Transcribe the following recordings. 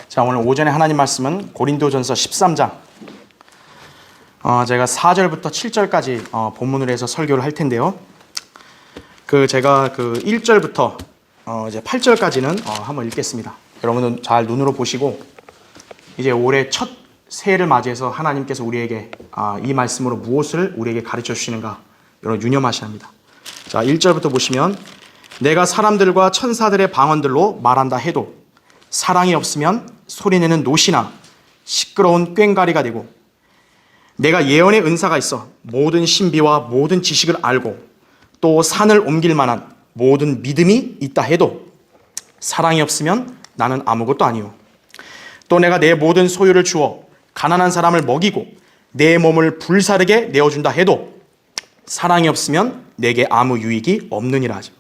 자, 오늘 오전에 하나님 말씀은 고린도전서 13장 제가 4절부터 7절까지 본문으로 해서 설교를 할 텐데요. 제가 1절부터 이제 8절까지는 한번 읽겠습니다. 여러분은 잘 눈으로 보시고 이제 올해 첫 새해를 맞이해서 하나님께서 우리에게 이 말씀으로 무엇을 우리에게 가르쳐 주시는가 여러분 유념하셔야 합니다. 자, 1절부터 보시면 내가 사람들과 천사들의 방언들로 말한다 해도 사랑이 없으면 소리내는 노시나 시끄러운 꽹과리가 되고, 내가 예언의 은사가 있어 모든 신비와 모든 지식을 알고 또 산을 옮길 만한 모든 믿음이 있다 해도 사랑이 없으면 나는 아무것도 아니요. 또 내가 내 모든 소유를 주어 가난한 사람을 먹이고 내 몸을 불사르게 내어준다 해도 사랑이 없으면 내게 아무 유익이 없느니라 하죠.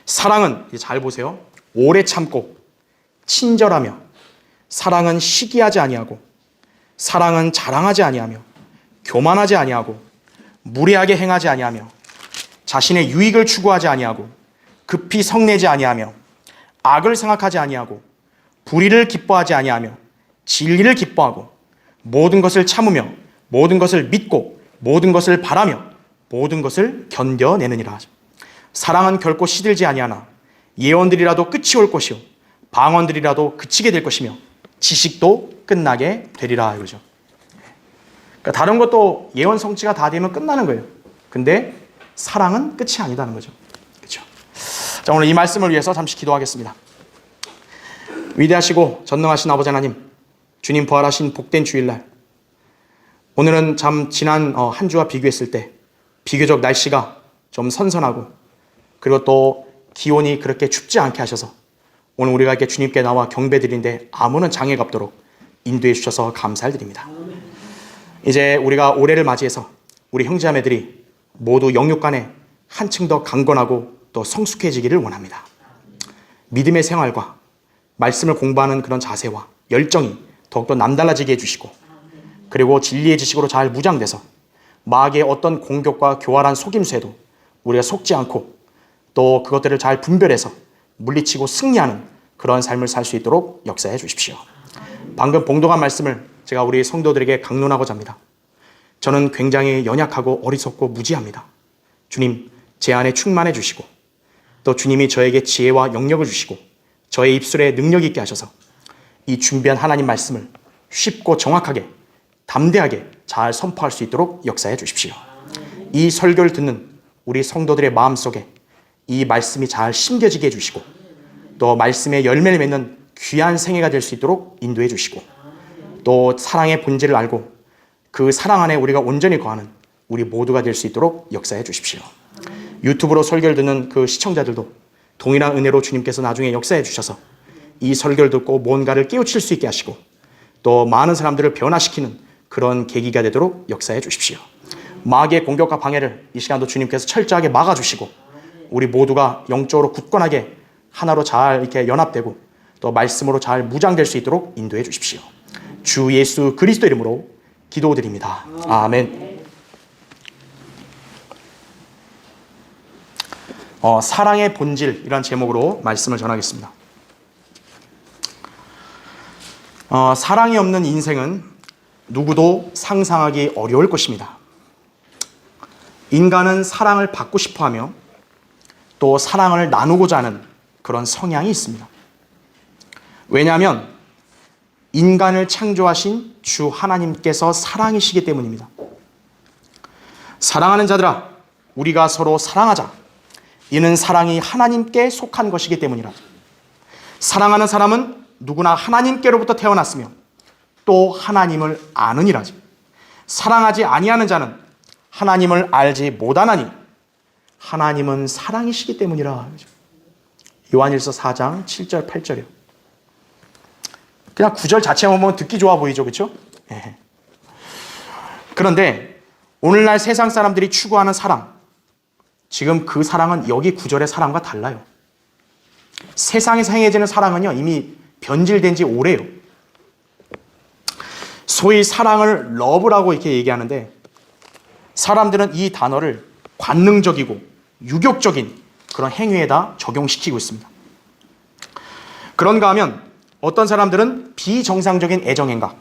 사랑은, 잘 보세요, 오래 참고 친절하며, 사랑은 시기하지 아니하고, 사랑은 자랑하지 아니하며, 교만하지 아니하고, 무례하게 행하지 아니하며, 자신의 유익을 추구하지 아니하고, 급히 성내지 아니하며, 악을 생각하지 아니하고, 불의를 기뻐하지 아니하며, 진리를 기뻐하고, 모든 것을 참으며, 모든 것을 믿고, 모든 것을 바라며, 모든 것을 견뎌내느니라 하죠. 사랑은 결코 시들지 아니하나 예언들이라도 끝이 올 것이요 방언들이라도 그치게 될 것이며 지식도 끝나게 되리라 이거죠. 그러니까 다른 것도 예언 성취가 다 되면 끝나는 거예요. 근데 사랑은 끝이 아니다는 거죠. 그렇죠? 자, 오늘 이 말씀을 위해서 잠시 기도하겠습니다. 위대하시고 전능하신 아버지 하나님, 주님 부활하신 복된 주일날, 오늘은 참 지난 한 주와 비교했을 때 비교적 날씨가 좀 선선하고, 그리고 또 기온이 그렇게 춥지 않게 하셔서 오늘 우리가 이렇게 주님께 나와 경배드리는데 아무런 장애가 없도록 인도해 주셔서 감사를 드립니다. 이제 우리가 올해를 맞이해서 우리 형제자매들이 모두 영육 간에 한층 더 강건하고 또 성숙해지기를 원합니다. 믿음의 생활과 말씀을 공부하는 그런 자세와 열정이 더욱더 남달라지게 해주시고, 그리고 진리의 지식으로 잘 무장돼서 마귀의 어떤 공격과 교활한 속임수에도 우리가 속지 않고 또 그것들을 잘 분별해서 물리치고 승리하는 그런 삶을 살 수 있도록 역사해 주십시오. 방금 봉독한 말씀을 제가 우리 성도들에게 강론하고자 합니다. 저는 굉장히 연약하고 어리석고 무지합니다. 주님, 제 안에 충만해 주시고, 또 주님이 저에게 지혜와 영역을 주시고 저의 입술에 능력 있게 하셔서 이 준비한 하나님 말씀을 쉽고 정확하게 담대하게 잘 선포할 수 있도록 역사해 주십시오. 이 설교를 듣는 우리 성도들의 마음속에 이 말씀이 잘 심겨지게 해주시고, 또 말씀의 열매를 맺는 귀한 생애가 될 수 있도록 인도해 주시고, 또 사랑의 본질을 알고 그 사랑 안에 우리가 온전히 거하는 우리 모두가 될 수 있도록 역사해 주십시오. 유튜브로 설교를 듣는 그 시청자들도 동일한 은혜로 주님께서 나중에 역사해 주셔서 이 설교를 듣고 뭔가를 깨우칠 수 있게 하시고, 또 많은 사람들을 변화시키는 그런 계기가 되도록 역사해 주십시오. 마귀의 공격과 방해를 이 시간도 주님께서 철저하게 막아주시고, 우리 모두가 영적으로 굳건하게 하나로 잘 이렇게 연합되고 또 말씀으로 잘 무장될 수 있도록 인도해 주십시오. 주 예수 그리스도 이름으로 기도드립니다. 아멘. 사랑의 본질이라는 제목으로 말씀을 전하겠습니다. 사랑이 없는 인생은 누구도 상상하기 어려울 것입니다. 인간은 사랑을 받고 싶어하며 또 사랑을 나누고자 하는 그런 성향이 있습니다. 왜냐하면 인간을 창조하신 주 하나님께서 사랑이시기 때문입니다. 사랑하는 자들아, 우리가 서로 사랑하자. 이는 사랑이 하나님께 속한 것이기 때문이라. 사랑하는 사람은 누구나 하나님께로부터 태어났으며 또 하나님을 아느니라지. 사랑하지 아니하는 자는 하나님을 알지 못하나니 하나님은 사랑이시기 때문이라. 요한일서 4장 7절 8절이요. 그냥 9절 자체만 보면 듣기 좋아 보이죠, 그렇죠? 네. 그런데 오늘날 세상 사람들이 추구하는 사랑, 지금 그 사랑은 여기 9절의 사랑과 달라요. 세상에서 행해지는 사랑은요, 이미 변질된 지 오래요. 소위 사랑을 러브라고 이렇게 얘기하는데, 사람들은 이 단어를 관능적이고 유격적인 그런 행위에다 적용시키고 있습니다. 그런가 하면 어떤 사람들은 비정상적인 애정행각,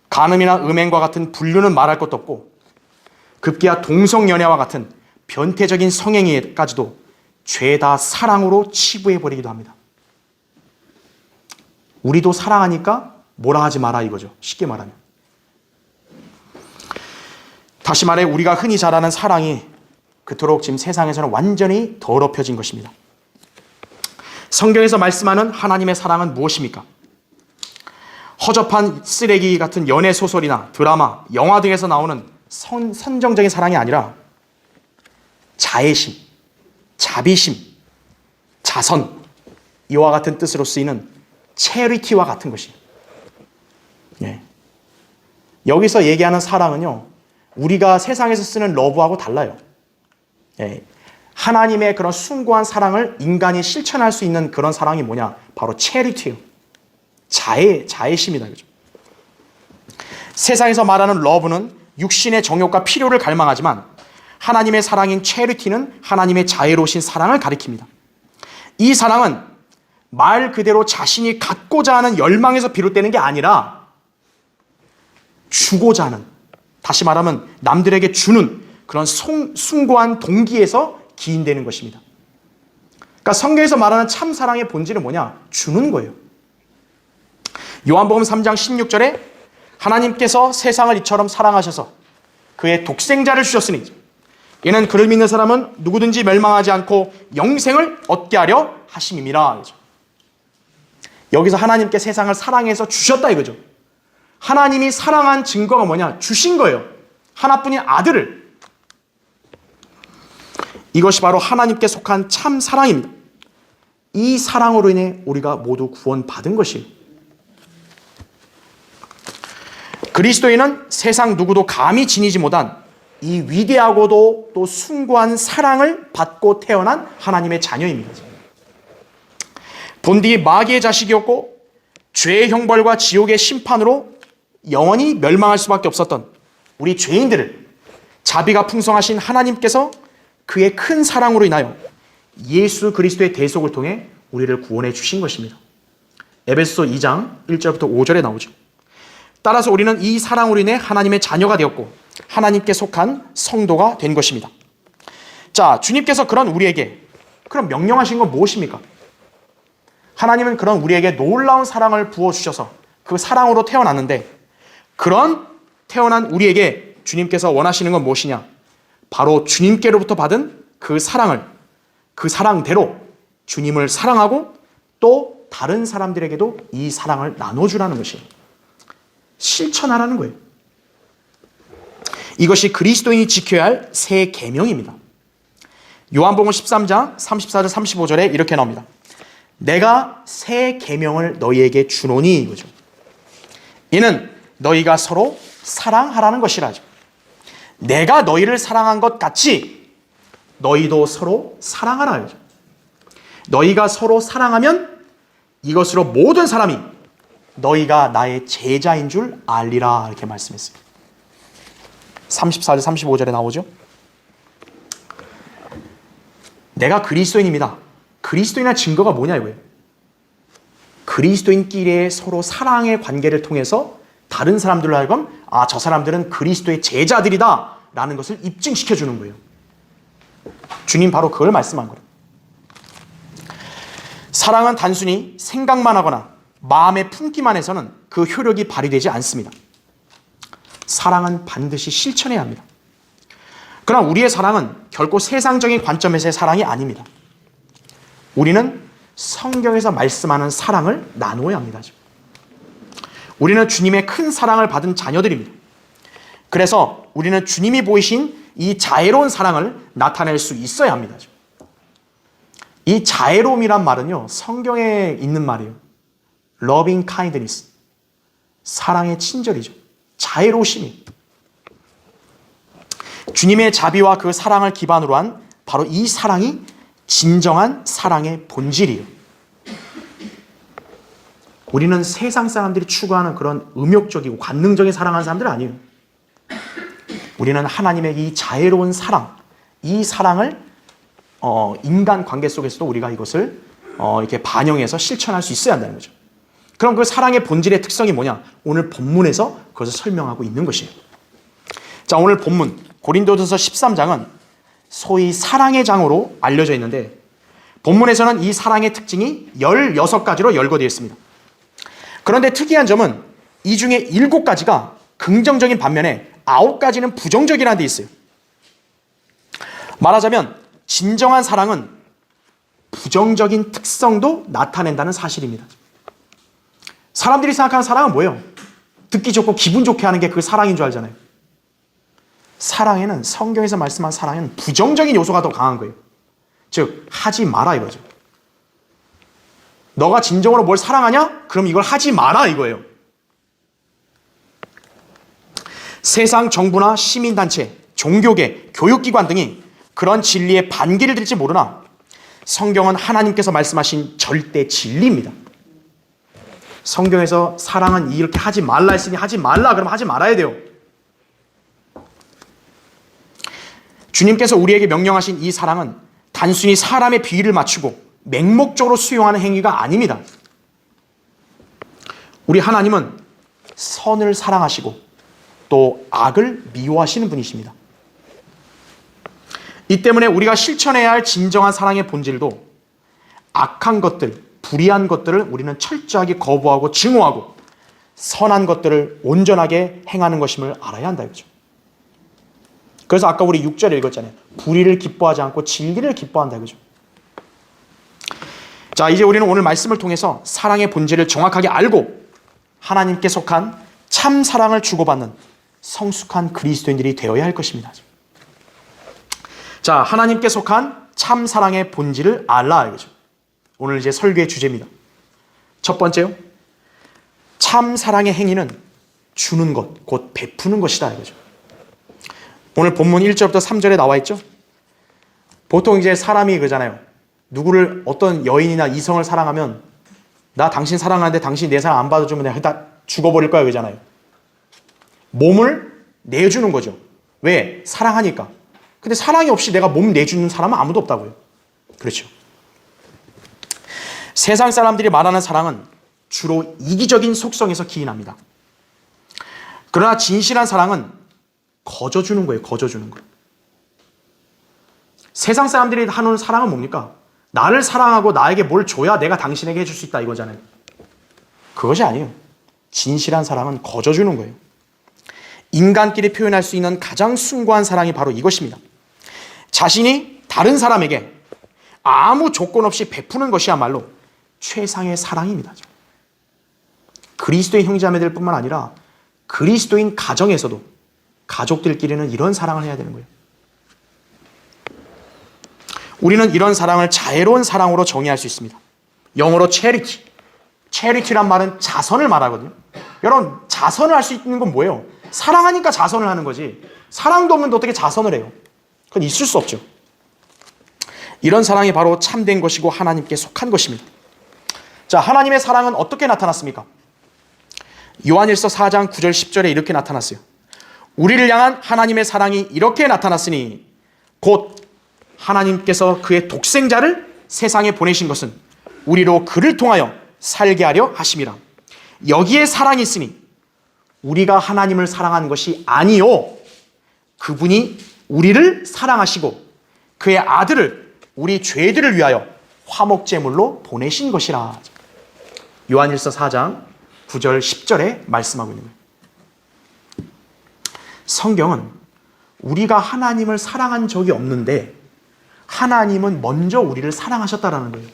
간음이나 음행과 같은 분류는 말할 것도 없고 급기야 동성연애와 같은 변태적인 성행위까지도 죄다 사랑으로 치부해버리기도 합니다. 우리도 사랑하니까 뭐라 하지 마라 이거죠. 쉽게 말하면. 다시 말해 우리가 흔히 잘 아는 사랑이 그토록 지금 세상에서는 완전히 더럽혀진 것입니다. 성경에서 말씀하는 하나님의 사랑은 무엇입니까? 허접한 쓰레기 같은 연애 소설이나 드라마, 영화 등에서 나오는 선정적인 사랑이 아니라 자애심, 자비심, 자선, 이와 같은 뜻으로 쓰이는 체리티와 같은 것이에요. 예. 여기서 얘기하는 사랑은요, 우리가 세상에서 쓰는 러브하고 달라요. 예. 하나님의 그런 숭고한 사랑을 인간이 실천할 수 있는 그런 사랑이 뭐냐? 바로 체리티예요. 자애심이다. 그죠? 세상에서 말하는 러브는 육신의 정욕과 필요를 갈망하지만 하나님의 사랑인 체리티는 하나님의 자애로우신 사랑을 가리킵니다. 이 사랑은 말 그대로 자신이 갖고자 하는 열망에서 비롯되는 게 아니라 주고자 하는, 다시 말하면 남들에게 주는 그런 숭고한 동기에서 기인되는 것입니다. 그러니까 성경에서 말하는 참 사랑의 본질은 뭐냐? 주는 거예요. 요한복음 3장 16절에 하나님께서 세상을 이처럼 사랑하셔서 그의 독생자를 주셨으니 이는 그를 믿는 사람은 누구든지 멸망하지 않고 영생을 얻게 하려 하심이니라. 여기서 하나님께 세상을 사랑해서 주셨다 이거죠. 하나님이 사랑한 증거가 뭐냐? 주신 거예요. 하나뿐인 아들을. 이것이 바로 하나님께 속한 참 사랑입니다. 이 사랑으로 인해 우리가 모두 구원받은 것이에요. 그리스도인은 세상 누구도 감히 지니지 못한 이 위대하고도 또 숭고한 사랑을 받고 태어난 하나님의 자녀입니다. 본디 마귀의 자식이었고 죄의 형벌과 지옥의 심판으로 영원히 멸망할 수밖에 없었던 우리 죄인들을 자비가 풍성하신 하나님께서 그의 큰 사랑으로 인하여 예수 그리스도의 대속을 통해 우리를 구원해 주신 것입니다. 에베소서 2장 1절부터 5절에 나오죠. 따라서 우리는 이 사랑으로 인해 하나님의 자녀가 되었고 하나님께 속한 성도가 된 것입니다. 자, 주님께서 그런 우리에게 그럼 명령하신 건 무엇입니까? 하나님은 그런 우리에게 놀라운 사랑을 부어주셔서 그 사랑으로 태어났는데 그런 태어난 우리에게 주님께서 원하시는 건 무엇이냐? 바로 주님께로부터 받은 그 사랑을, 그 사랑대로 주님을 사랑하고 또 다른 사람들에게도 이 사랑을 나눠주라는 것이에요. 실천하라는 거예요. 이것이 그리스도인이 지켜야 할 새 계명입니다. 요한복음 13장 34절 35절에 이렇게 나옵니다. 내가 새 계명을 너희에게 주노니 이거죠. 이는 너희가 서로 사랑하라는 것이라죠. 내가 너희를 사랑한 것 같이 너희도 서로 사랑하라. 너희가 서로 사랑하면 이것으로 모든 사람이 너희가 나의 제자인 줄 알리라 이렇게 말씀했어요. 34절 35절에 나오죠. 내가 그리스도인입니다. 그리스도인의 증거가 뭐냐 이거예요. 그리스도인끼리의 서로 사랑의 관계를 통해서 다른 사람들로 하여금 저 사람들은 그리스도의 제자들이다 라는 것을 입증시켜 주는 거예요. 주님 바로 그걸 말씀한 거예요. 사랑은 단순히 생각만 하거나 마음에 품기만 해서는 그 효력이 발휘되지 않습니다. 사랑은 반드시 실천해야 합니다. 그러나 우리의 사랑은 결코 세상적인 관점에서의 사랑이 아닙니다. 우리는 성경에서 말씀하는 사랑을 나누어야 합니다. 우리는 주님의 큰 사랑을 받은 자녀들입니다. 그래서 우리는 주님이 보이신 이 자애로운 사랑을 나타낼 수 있어야 합니다. 이 자애로움이란 말은요, 성경에 있는 말이에요. loving kindness, 사랑의 친절이죠. 자애로우심이. 주님의 자비와 그 사랑을 기반으로 한 바로 이 사랑이 진정한 사랑의 본질이에요. 우리는 세상 사람들이 추구하는 그런 음욕적이고 관능적인 사랑하는 사람들 아니에요. 우리는 하나님의 이 자애로운 사랑, 이 사랑을 인간 관계 속에서도 우리가 이것을 이렇게 반영해서 실천할 수 있어야 한다는 거죠. 그럼 그 사랑의 본질의 특성이 뭐냐? 오늘 본문에서 그것을 설명하고 있는 것이에요. 자, 오늘 본문 고린도전서 13장은 소위 사랑의 장으로 알려져 있는데 본문에서는 이 사랑의 특징이 16가지로 열거되어 있습니다. 그런데 특이한 점은 이 중에 7가지가 긍정적인 반면에 9가지는 부정적이라는 데 있어요. 말하자면 진정한 사랑은 부정적인 특성도 나타낸다는 사실입니다. 사람들이 생각하는 사랑은 뭐예요? 듣기 좋고 기분 좋게 하는 게 그게 사랑인 줄 알잖아요. 사랑에는, 성경에서 말씀한 사랑에는 부정적인 요소가 더 강한 거예요. 즉 하지 마라 이거죠. 너가 진정으로 뭘 사랑하냐? 그럼 이걸 하지 마라 이거예요. 세상 정부나 시민단체, 종교계, 교육기관 등이 그런 진리에 반기를 들지 모르나 성경은 하나님께서 말씀하신 절대 진리입니다. 성경에서 사랑은 이렇게 하지 말라 했으니 하지 말라 그러면 하지 말아야 돼요. 주님께서 우리에게 명령하신 이 사랑은 단순히 사람의 비위를 맞추고 맹목적으로 수용하는 행위가 아닙니다. 우리 하나님은 선을 사랑하시고 또 악을 미워하시는 분이십니다. 이 때문에 우리가 실천해야 할 진정한 사랑의 본질도 악한 것들, 불의한 것들을 우리는 철저하게 거부하고 증오하고 선한 것들을 온전하게 행하는 것임을 알아야 한다 이거죠. 그래서 아까 우리 6절에 읽었잖아요. 불의를 기뻐하지 않고 진리를 기뻐한다 이거죠. 자, 이제 우리는 오늘 말씀을 통해서 사랑의 본질을 정확하게 알고 하나님께 속한 참 사랑을 주고받는 성숙한 그리스도인들이 되어야 할 것입니다. 자, 하나님께 속한 참 사랑의 본질을 알라 이거죠. 오늘 이제 설교의 주제입니다. 첫 번째요. 참 사랑의 행위는 주는 것, 곧 베푸는 것이다 이거죠. 오늘 본문 1절부터 3절에 나와 있죠. 보통 이제 사람이 그러잖아요. 누구를 어떤 여인이나 이성을 사랑하면 나 당신 사랑하는데 당신이 내 사랑 안 받아주면 내가 다 죽어버릴 거야 그러잖아요. 몸을 내주는 거죠. 왜? 사랑하니까. 근데 사랑이 없이 내가 몸 내주는 사람은 아무도 없다고요. 그렇죠. 세상 사람들이 말하는 사랑은 주로 이기적인 속성에서 기인합니다. 그러나 진실한 사랑은 거저주는 거예요. 거저주는 거. 세상 사람들이 하는 사랑은 뭡니까? 나를 사랑하고 나에게 뭘 줘야 내가 당신에게 해줄 수 있다 이거잖아요. 그것이 아니에요. 진실한 사랑은 거저주는 거예요. 인간끼리 표현할 수 있는 가장 숭고한 사랑이 바로 이것입니다. 자신이 다른 사람에게 아무 조건 없이 베푸는 것이야말로 최상의 사랑입니다. 그리스도인 형제자매들 뿐만 아니라 그리스도인 가정에서도 가족들끼리는 이런 사랑을 해야 되는 거예요. 우리는 이런 사랑을 자애로운 사랑으로 정의할 수 있습니다. 영어로 charity. charity란 말은 자선을 말하거든요. 여러분, 자선을 할 수 있는 건 뭐예요? 사랑하니까 자선을 하는 거지. 사랑도 없는데 어떻게 자선을 해요? 그건 있을 수 없죠. 이런 사랑이 바로 참된 것이고 하나님께 속한 것입니다. 자, 하나님의 사랑은 어떻게 나타났습니까? 요한일서 4장 9절 10절에 이렇게 나타났어요. 우리를 향한 하나님의 사랑이 이렇게 나타났으니 곧 하나님께서 그의 독생자를 세상에 보내신 것은 우리로 그를 통하여 살게 하려 하심이라. 여기에 사랑이 있으니 우리가 하나님을 사랑한 것이 아니요 그분이 우리를 사랑하시고 그의 아들을 우리 죄들을 위하여 화목제물로 보내신 것이라. 요한일서 4장 9절 10절에 말씀하고 있는 거예요. 성경은 우리가 하나님을 사랑한 적이 없는데 하나님은 먼저 우리를 사랑하셨다라는 거예요.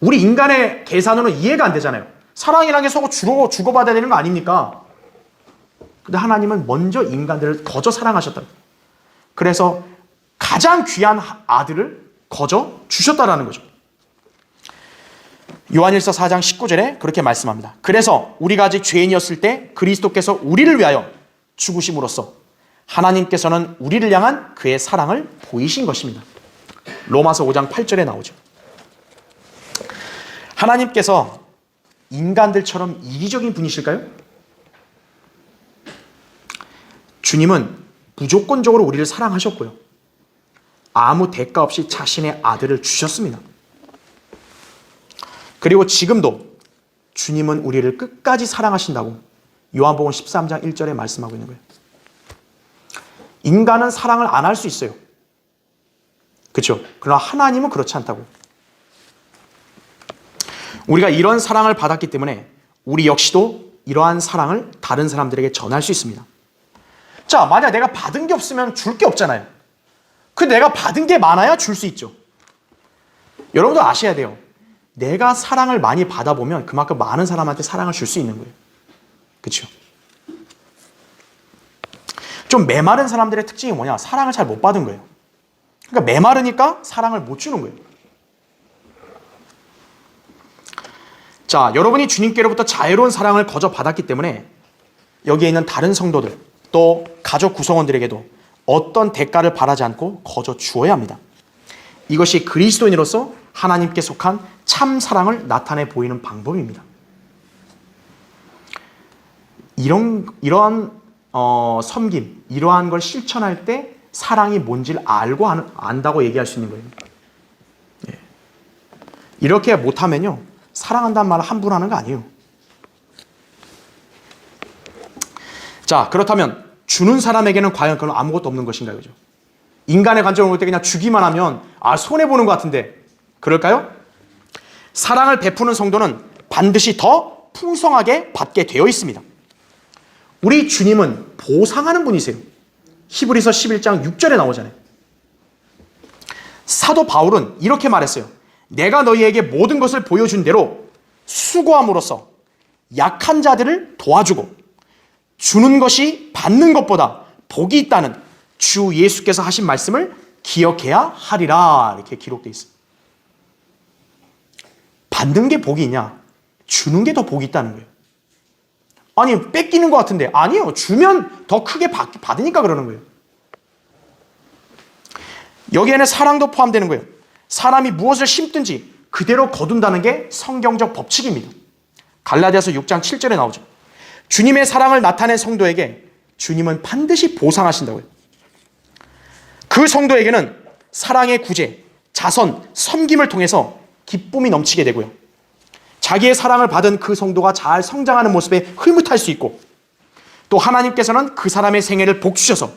우리 인간의 계산으로는 이해가 안 되잖아요. 사랑이라는 게 서로 주고받아야 되는 거 아닙니까? 근데 하나님은 먼저 인간들을 거저 사랑하셨다. 그래서 가장 귀한 아들을 거저 주셨다라는 거죠. 요한일서 4장 19절에 그렇게 말씀합니다. 그래서 우리가 아직 죄인이었을 때 그리스도께서 우리를 위하여 죽으심으로써 하나님께서는 우리를 향한 그의 사랑을 보이신 것입니다. 로마서 5장 8절에 나오죠. 하나님께서 인간들처럼 이기적인 분이실까요? 주님은 무조건적으로 우리를 사랑하셨고요. 아무 대가 없이 자신의 아들을 주셨습니다. 그리고 지금도 주님은 우리를 끝까지 사랑하신다고 요한복음 13장 1절에 말씀하고 있는 거예요. 인간은 사랑을 안 할 수 있어요. 그렇죠? 그러나 하나님은 그렇지 않다고. 우리가 이런 사랑을 받았기 때문에 우리 역시도 이러한 사랑을 다른 사람들에게 전할 수 있습니다. 자, 만약 내가 받은 게 없으면 줄 게 없잖아요. 근데 내가 받은 게 많아야 줄 수 있죠. 여러분도 아셔야 돼요. 내가 사랑을 많이 받아보면 그만큼 많은 사람한테 사랑을 줄 수 있는 거예요. 그렇죠? 좀 메마른 사람들의 특징이 뭐냐? 사랑을 잘 못 받은 거예요. 그러니까 메마르니까 사랑을 못 주는 거예요. 자, 여러분이 주님께로부터 자유로운 사랑을 거저 받았기 때문에 여기에 있는 다른 성도들, 또 가족 구성원들에게도 어떤 대가를 바라지 않고 거저 주어야 합니다. 이것이 그리스도인으로서 하나님께 속한 참 사랑을 나타내 보이는 방법입니다. 이러한 섬김, 이러한 걸 실천할 때 사랑이 뭔지를 알고 안다고 얘기할 수 있는 거예요. 예. 이렇게 못하면요, 사랑한다는 말을 함부로 하는 거 아니에요. 자, 그렇다면 주는 사람에게는 과연 그건 아무것도 없는 것인가요? 그죠? 인간의 관점으로 볼 때 그냥 주기만 하면 손해보는 것 같은데 그럴까요? 사랑을 베푸는 성도는 반드시 더 풍성하게 받게 되어 있습니다. 우리 주님은 보상하는 분이세요. 히브리서 11장 6절에 나오잖아요. 사도 바울은 이렇게 말했어요. 내가 너희에게 모든 것을 보여준 대로 수고함으로써 약한 자들을 도와주고 주는 것이 받는 것보다 복이 있다는 주 예수께서 하신 말씀을 기억해야 하리라. 이렇게 기록되어 있습니다. 받는 게 복이 있냐? 주는 게 더 복이 있다는 거예요. 아니, 뺏기는 것 같은데. 아니요. 주면 더 크게 받으니까 그러는 거예요. 여기에는 사랑도 포함되는 거예요. 사람이 무엇을 심든지 그대로 거둔다는 게 성경적 법칙입니다. 갈라디아서 6장 7절에 나오죠. 주님의 사랑을 나타낸 성도에게 주님은 반드시 보상하신다고요. 그 성도에게는 사랑의 구제, 자선, 섬김을 통해서 기쁨이 넘치게 되고요. 자기의 사랑을 받은 그 성도가 잘 성장하는 모습에 흐뭇할 수 있고, 또 하나님께서는 그 사람의 생애를 복주셔서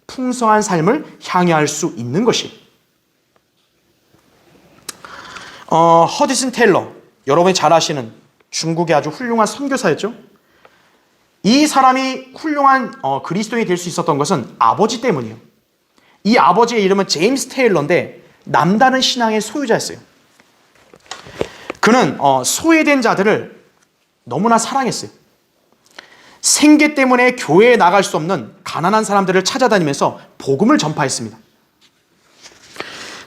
풍성한 삶을 향유할 수 있는 것이에요. 허디슨 테일러, 여러분이 잘 아시는 중국의 아주 훌륭한 선교사였죠. 이 사람이 훌륭한 그리스도인이 될 수 있었던 것은 아버지 때문이에요. 이 아버지의 이름은 제임스 테일러인데 남다른 신앙의 소유자였어요. 그는 소외된 자들을 너무나 사랑했어요. 생계 때문에 교회에 나갈 수 없는 가난한 사람들을 찾아다니면서 복음을 전파했습니다.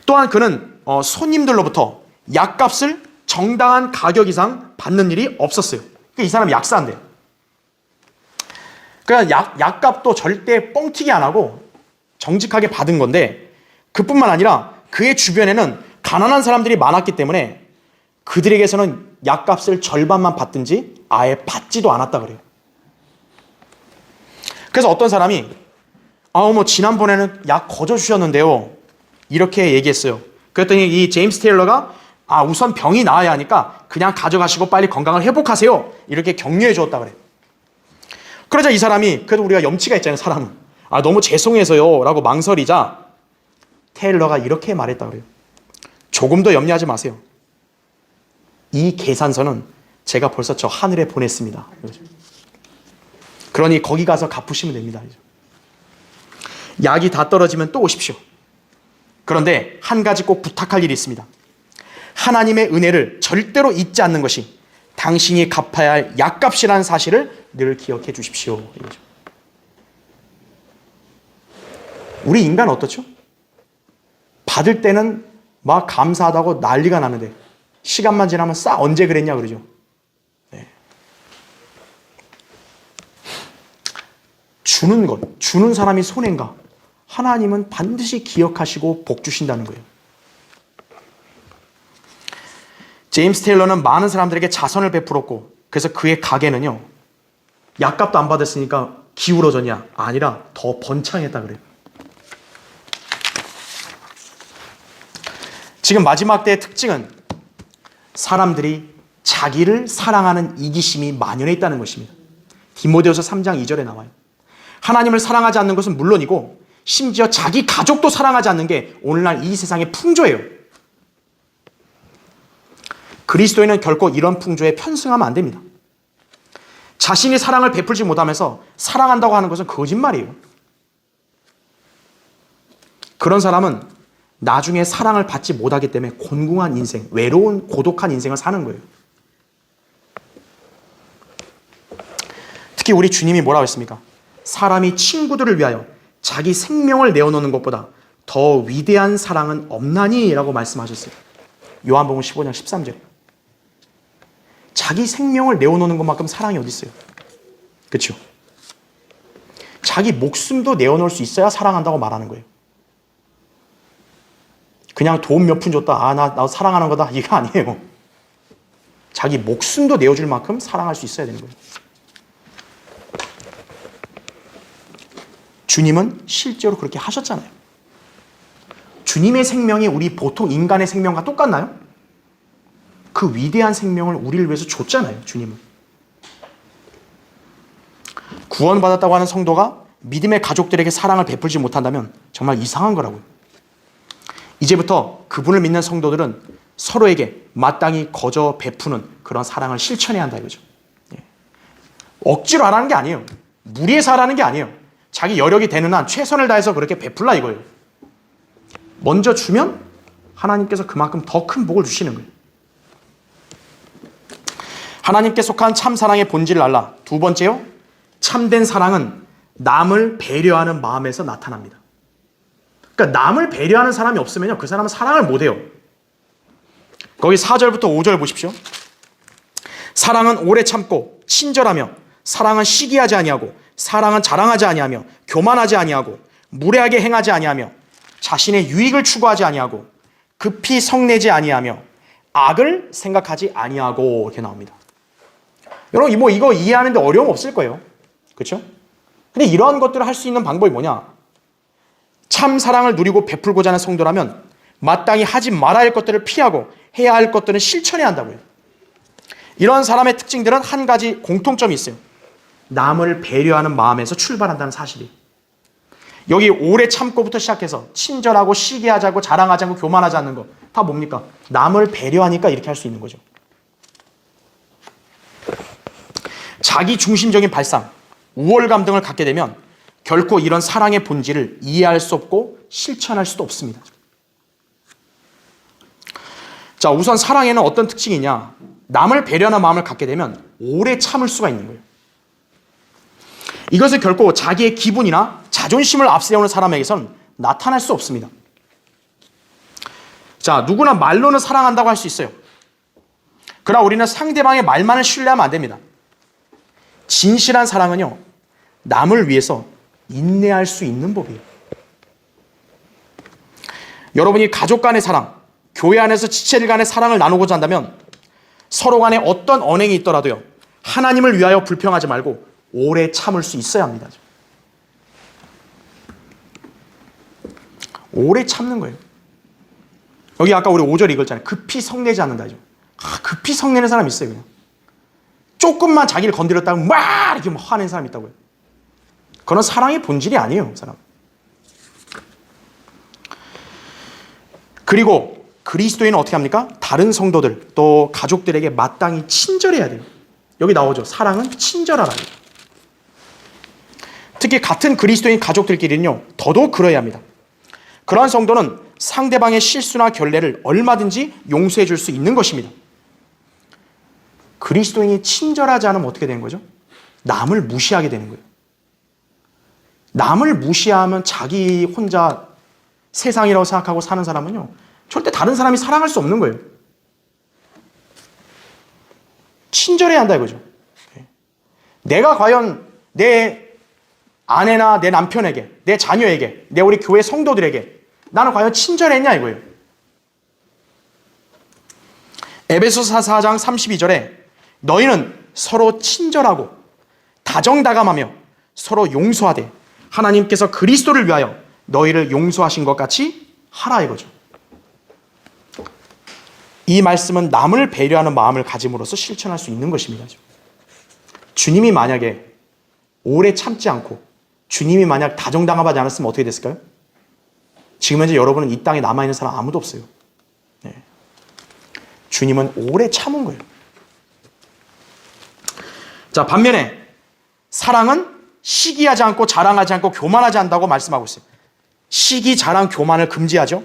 또한 그는 손님들로부터 약값을 정당한 가격 이상 받는 일이 없었어요. 이 사람이 약사인데. 그러니까 약값도 절대 뻥튀기 안 하고 정직하게 받은 건데, 그뿐만 아니라 그의 주변에는 가난한 사람들이 많았기 때문에 그들에게서는 약값을 절반만 받든지 아예 받지도 않았다 그래요. 그래서 어떤 사람이 지난번에는 약 거저 주셨는데요, 이렇게 얘기했어요. 그랬더니 이 제임스 테일러가 우선 병이 나아야 하니까 그냥 가져가시고 빨리 건강을 회복하세요, 이렇게 격려해 주었다 그래요. 그러자 이 사람이, 그래도 우리가 염치가 있잖아요, 사람은. 너무 죄송해서요 라고 망설이자 테일러가 이렇게 말했다 그래요. 조금 더 염려하지 마세요. 이 계산서는 제가 벌써 저 하늘에 보냈습니다. 그러니 거기 가서 갚으시면 됩니다. 약이 다 떨어지면 또 오십시오. 그런데 한 가지 꼭 부탁할 일이 있습니다. 하나님의 은혜를 절대로 잊지 않는 것이 당신이 갚아야 할 약값이라는 사실을 늘 기억해 주십시오. 우리 인간 어떻죠? 받을 때는 막 감사하다고 난리가 나는데 시간만 지나면 언제 그랬냐 그러죠. 네. 주는 것, 주는 사람이 손해인가? 하나님은 반드시 기억하시고 복 주신다는 거예요. 제임스 테일러는 많은 사람들에게 자선을 베풀었고, 그래서 그의 가게는요, 약값도 안 받았으니까 기울어졌냐? 아니라 더 번창했다 그래요. 지금 마지막 때의 특징은 사람들이 자기를 사랑하는 이기심이 만연해 있다는 것입니다. 디모데후서 3장 2절에 나와요. 하나님을 사랑하지 않는 것은 물론이고 심지어 자기 가족도 사랑하지 않는 게 오늘날 이 세상의 풍조예요. 그리스도인은 결코 이런 풍조에 편승하면 안 됩니다. 자신이 사랑을 베풀지 못하면서 사랑한다고 하는 것은 거짓말이에요. 그런 사람은 나중에 사랑을 받지 못하기 때문에 곤궁한 인생, 외로운 고독한 인생을 사는 거예요. 특히 우리 주님이 뭐라고 했습니까? 사람이 친구들을 위하여 자기 생명을 내어놓는 것보다 더 위대한 사랑은 없나니 라고 말씀하셨어요. 요한복음 15장 13절. 자기 생명을 내어놓는 것만큼 사랑이 어디 있어요? 그렇죠? 자기 목숨도 내어놓을 수 있어야 사랑한다고 말하는 거예요. 그냥 돈 몇 푼 줬다, 나 사랑하는 거다, 이거 아니에요. 자기 목숨도 내어줄 만큼 사랑할 수 있어야 되는 거예요. 주님은 실제로 그렇게 하셨잖아요. 주님의 생명이 우리 보통 인간의 생명과 똑같나요? 그 위대한 생명을 우리를 위해서 줬잖아요, 주님은. 구원받았다고 하는 성도가 믿음의 가족들에게 사랑을 베풀지 못한다면 정말 이상한 거라고요. 이제부터 그분을 믿는 성도들은 서로에게 마땅히 거저 베푸는 그런 사랑을 실천해야 한다 이거죠. 억지로 하라는 게 아니에요. 무리해서 하라는 게 아니에요. 자기 여력이 되는 한 최선을 다해서 그렇게 베풀라 이거예요. 먼저 주면 하나님께서 그만큼 더 큰 복을 주시는 거예요. 하나님께 속한 참사랑의 본질을 알라. 두 번째요, 참된 사랑은 남을 배려하는 마음에서 나타납니다. 그러니까 남을 배려하는 사람이 없으면요, 그 사람은 사랑을 못해요. 거기 4절부터 5절 보십시오. 사랑은 오래 참고 친절하며, 사랑은 시기하지 아니하고, 사랑은 자랑하지 아니하며, 교만하지 아니하고, 무례하게 행하지 아니하며, 자신의 유익을 추구하지 아니하고, 급히 성내지 아니하며, 악을 생각하지 아니하고, 이렇게 나옵니다. 여러분, 이거 이해하는데 어려움 없을 거예요. 그렇죠? 근데 이러한 것들을 할 수 있는 방법이 뭐냐? 참 사랑을 누리고 베풀고자 하는 성도라면 마땅히 하지 말아야 할 것들을 피하고 해야 할 것들은 실천해야 한다고요. 이런 사람의 특징들은 한 가지 공통점이 있어요. 남을 배려하는 마음에서 출발한다는 사실이. 여기 오래 참고부터 시작해서 친절하고 시기하지 않고 자랑하지 않고 교만하지 않는 거 다 뭡니까? 남을 배려하니까 이렇게 할 수 있는 거죠. 자기 중심적인 발상, 우월감 등을 갖게 되면 결코 이런 사랑의 본질을 이해할 수 없고 실천할 수도 없습니다. 자, 우선 사랑에는 어떤 특징이냐? 남을 배려하는 마음을 갖게 되면 오래 참을 수가 있는 거예요. 이것을 결코 자기의 기분이나 자존심을 앞세우는 사람에게선 나타날 수 없습니다. 자, 누구나 말로는 사랑한다고 할 수 있어요. 그러나 우리는 상대방의 말만을 신뢰하면 안 됩니다. 진실한 사랑은요, 남을 위해서 인내할 수 있는 법이에요. 여러분이 가족 간의 사랑, 교회 안에서 지체들 간의 사랑을 나누고자 한다면 서로 간에 어떤 언행이 있더라도요, 하나님을 위하여 불평하지 말고 오래 참을 수 있어야 합니다. 오래 참는 거예요. 여기 아까 우리 5절 읽었잖아요. 급히 성내지 않는다죠. 급히 성내는 사람 있어요. 그냥 조금만 자기를 건드렸다고 막 이렇게 화내는 사람이 있다고요. 그건 사랑의 본질이 아니에요, 사람. 그리고 그리스도인은 어떻게 합니까? 다른 성도들 또 가족들에게 마땅히 친절해야 돼요. 여기 나오죠. 사랑은 친절하라. 특히 같은 그리스도인 가족들끼리는요, 더더욱 그러해야 합니다. 그러한 성도는 상대방의 실수나 결례를 얼마든지 용서해 줄 수 있는 것입니다. 그리스도인이 친절하지 않으면 어떻게 되는 거죠? 남을 무시하게 되는 거예요. 남을 무시하면 자기 혼자 세상이라고 생각하고 사는 사람은요, 절대 다른 사람이 사랑할 수 없는 거예요. 친절해야 한다 이거죠. 내가 과연 내 아내나 내 남편에게, 내 자녀에게, 내 우리 교회 성도들에게 나는 과연 친절했냐 이거예요. 에베소서 4장 32절에 너희는 서로 친절하고 다정다감하며 서로 용서하되 하나님께서 그리스도를 위하여 너희를 용서하신 것 같이 하라 이거죠. 이 말씀은 남을 배려하는 마음을 가짐으로써 실천할 수 있는 것입니다. 주님이 만약에 오래 참지 않고 주님이 만약 다정다감하지 않았으면 어떻게 됐을까요? 지금 현재 여러분은 이 땅에 남아있는 사람 아무도 없어요. 네. 주님은 오래 참은 거예요. 자, 반면에 사랑은 시기하지 않고 자랑하지 않고 교만하지 않는다고 말씀하고 있어요. 시기, 자랑, 교만을 금지하죠.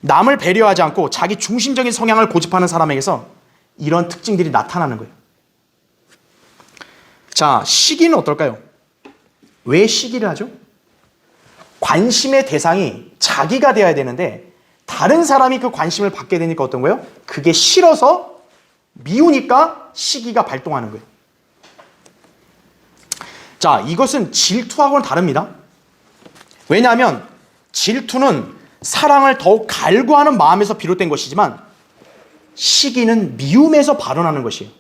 남을 배려하지 않고 자기 중심적인 성향을 고집하는 사람에게서 이런 특징들이 나타나는 거예요. 자, 시기는 어떨까요? 왜 시기를 하죠? 관심의 대상이 자기가 되어야 되는데 다른 사람이 그 관심을 받게 되니까 어떤 거예요? 그게 싫어서 미우니까 시기가 발동하는 거예요. 자, 이것은 질투하고는 다릅니다. 왜냐하면 질투는 사랑을 더욱 갈구하는 마음에서 비롯된 것이지만 시기는 미움에서 발원하는 것이에요.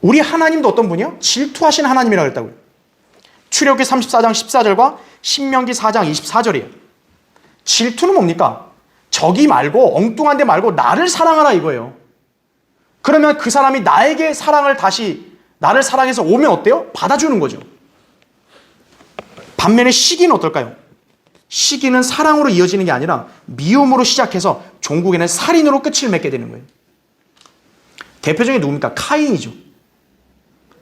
우리 하나님도 어떤 분이요? 질투하신 하나님이라고 했다고요. 출애굽기 34장 14절과 신명기 4장 24절이에요. 질투는 뭡니까? 저기 말고 엉뚱한 데 말고 나를 사랑하라 이거예요. 그러면 그 사람이 나에게 사랑을 다시 나를 사랑해서 오면 어때요? 받아주는 거죠. 반면에 시기는 어떨까요? 시기는 사랑으로 이어지는 게 아니라 미움으로 시작해서 종국에는 살인으로 끝을 맺게 되는 거예요. 대표적인 누굽니까? 카인이죠.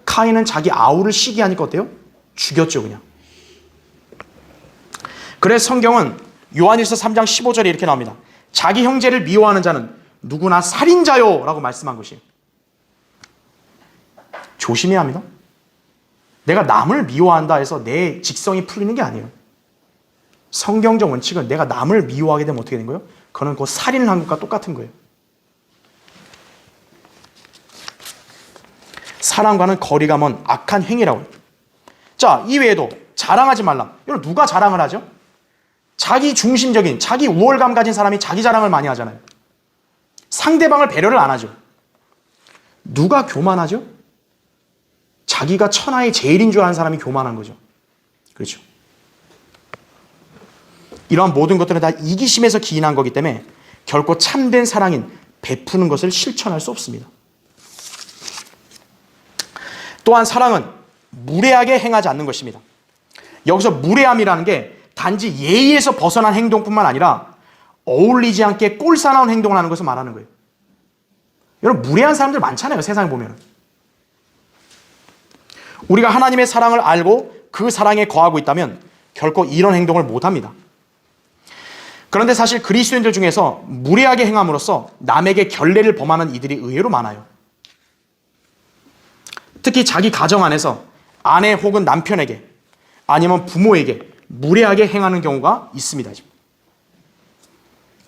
카인은 자기 아우를 시기하니까 어때요? 죽였죠, 그냥. 그래서 성경은 요한일서 3장 15절에 이렇게 나옵니다. 자기 형제를 미워하는 자는 누구나 살인자요 라고 말씀한 것이에요. 조심해야 합니다. 내가 남을 미워한다 해서 내 직성이 풀리는 게 아니에요. 성경적 원칙은 내가 남을 미워하게 되면 어떻게 되는 거예요? 그거는 그 살인을 한 것과 똑같은 거예요. 사랑과는 거리가 먼 악한 행위라고요. 자, 이 외에도 자랑하지 말라. 이걸 누가 자랑을 하죠? 자기 중심적인, 자기 우월감 가진 사람이 자기 자랑을 많이 하잖아요. 상대방을 배려를 안 하죠. 누가 교만하죠? 자기가 천하의 제일인 줄 아는 사람이 교만한 거죠. 그렇죠. 이러한 모든 것들은 다 이기심에서 기인한 거기 때문에 결코 참된 사랑인 베푸는 것을 실천할 수 없습니다. 또한 사랑은 무례하게 행하지 않는 것입니다. 여기서 무례함이라는 게 단지 예의에서 벗어난 행동뿐만 아니라 어울리지 않게 꼴사나운 행동을 하는 것을 말하는 거예요. 여러분, 무례한 사람들 많잖아요, 세상에 보면. 우리가 하나님의 사랑을 알고 그 사랑에 거하고 있다면 결코 이런 행동을 못합니다. 그런데 사실 그리스도인들 중에서 무례하게 행함으로써 남에게 결례를 범하는 이들이 의외로 많아요. 특히 자기 가정 안에서 아내 혹은 남편에게 아니면 부모에게 무례하게 행하는 경우가 있습니다. 지금.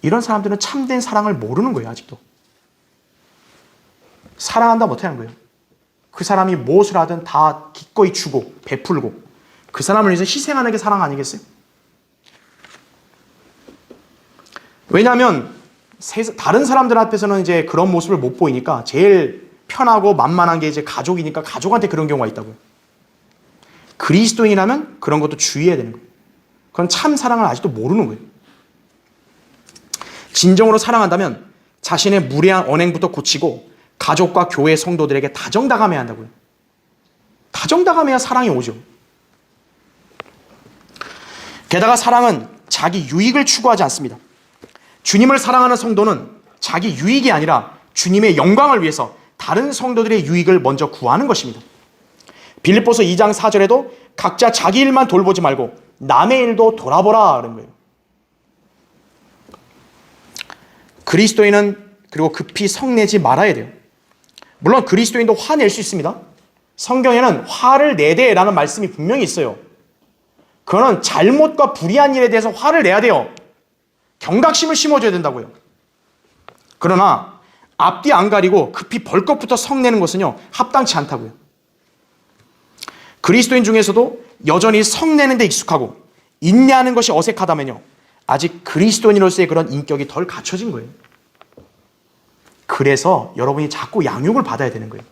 이런 사람들은 참된 사랑을 모르는 거예요. 아직도. 사랑한다 못해 하는 거예요. 그 사람이 무엇을 하든 다 기꺼이 주고 베풀고 그 사람을 위해서 희생하는 게 사랑 아니겠어요? 왜냐하면 다른 사람들 앞에서는 이제 그런 모습을 못 보이니까 제일 편하고 만만한 게 이제 가족이니까 가족한테 그런 경우가 있다고요. 그리스도인이라면 그런 것도 주의해야 되는 거예요. 그건 참 사랑을 아직도 모르는 거예요. 진정으로 사랑한다면 자신의 무례한 언행부터 고치고 가족과 교회 성도들에게 다정다감해야 한다고요. 다정다감해야 사랑이 오죠. 게다가 사랑은 자기 유익을 추구하지 않습니다. 주님을 사랑하는 성도는 자기 유익이 아니라 주님의 영광을 위해서 다른 성도들의 유익을 먼저 구하는 것입니다. 빌립보서 2장 4절에도 각자 자기 일만 돌보지 말고 남의 일도 돌아보라 그런 거예요. 그리스도인은 그리고 급히 성내지 말아야 돼요. 물론 그리스도인도 화낼 수 있습니다. 성경에는 화를 내되라는 말씀이 분명히 있어요. 그거는 잘못과 불의한 일에 대해서 화를 내야 돼요. 경각심을 심어줘야 된다고요. 그러나 앞뒤 안 가리고 급히 벌컥부터 성내는 것은요, 합당치 않다고요. 그리스도인 중에서도 여전히 성내는 데 익숙하고 인내하는 것이 어색하다면요, 아직 그리스도인으로서의 그런 인격이 덜 갖춰진 거예요. 그래서 여러분이 자꾸 양육을 받아야 되는 거예요.